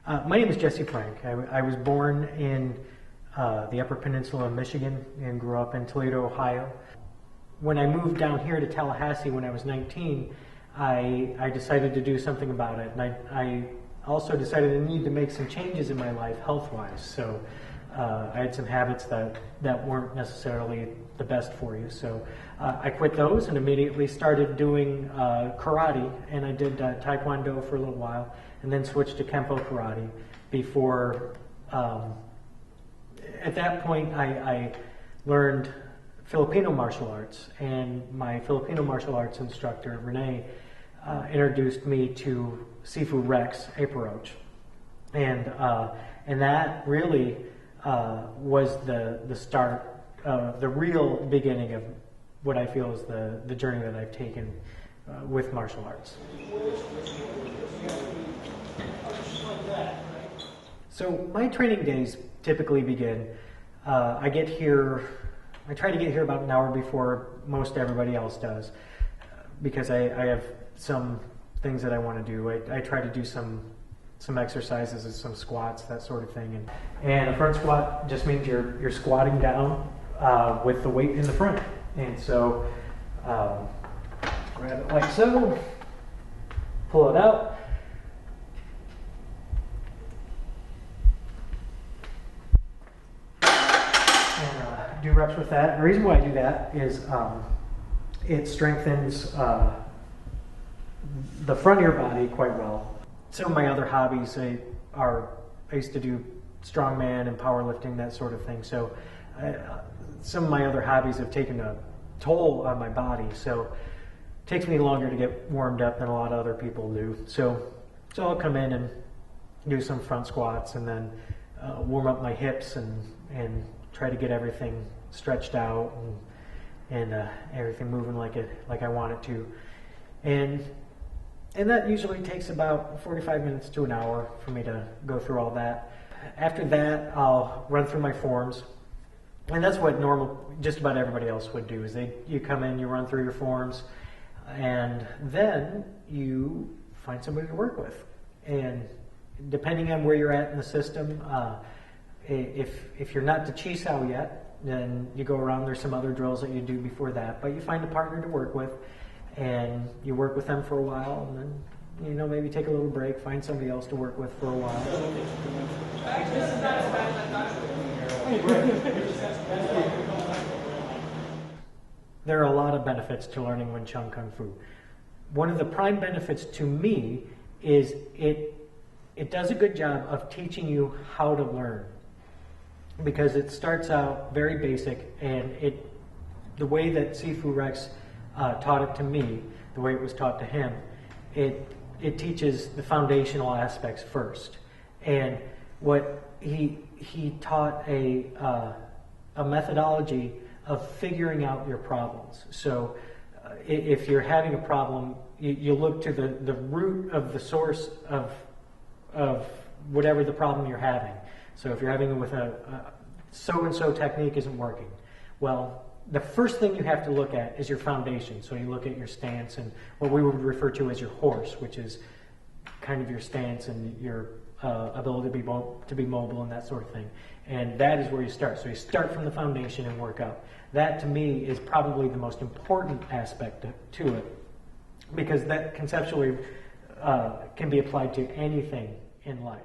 My name is Jesse Frank. I was born in the Upper Peninsula of Michigan and grew up in Toledo, Ohio. When I moved down here to Tallahassee when I was 19, I decided to do something about it. And I also decided I needed to make some changes in my life health-wise. So I had some habits that weren't necessarily the best for you. So I quit those and immediately started doing karate. And I did Taekwondo for a little while and then switched to Kempo karate before, at that point I learned Filipino martial arts, and my Filipino martial arts instructor, Renee, introduced me to Sifu Rex Aparoach. And that really was the start, the real beginning of what I feel is the journey that I've taken with martial arts. So my training days typically begin, I try to get here about an hour before most everybody else does, because I have some things that I want to do. I try to do some exercises and some squats, that sort of thing. And a front squat just means you're squatting down with the weight in the front. And so grab it like so, pull it out. And do reps with that. The reason why I do that is it strengthens the front of your body quite well. Some of my other hobbies I used to do strongman and powerlifting, that sort of thing. So some of my other hobbies have taken a toll on my body. So it takes me longer to get warmed up than a lot of other people do. So I'll come in and do some front squats and then warm up my hips and try to get everything stretched out and everything moving like I want it to. And that usually takes about 45 minutes to an hour for me to go through all that. After that, I'll run through my forms. And that's what just about everybody else would do, is you come in, you run through your forms, and then you find somebody to work with. And depending on where you're at in the system, if you're not to Chisao yet, then you go around, there's some other drills that you do before that, but you find a partner to work with, and you work with them for a while, and then maybe take a little break, find somebody else to work with for a while. There are a lot of benefits to learning Wing Chun Kung Fu. One of the prime benefits to me is it does a good job of teaching you how to learn, because it starts out very basic, and the way that Sifu Rex taught it to me, the way it was taught to him, it teaches the foundational aspects first. And what he taught a methodology of figuring out your problems. So if you're having a problem, you look to the root of the source of whatever the problem you're having. So if you're having it with a so-and-so technique isn't working, well, the first thing you have to look at is your foundation. So you look at your stance and what we would refer to as your horse, which is kind of your stance and your ability to be mobile and that sort of thing. And that is where you start. So you start from the foundation and work up. That, to me, is probably the most important aspect to it, because that conceptually can be applied to anything in life.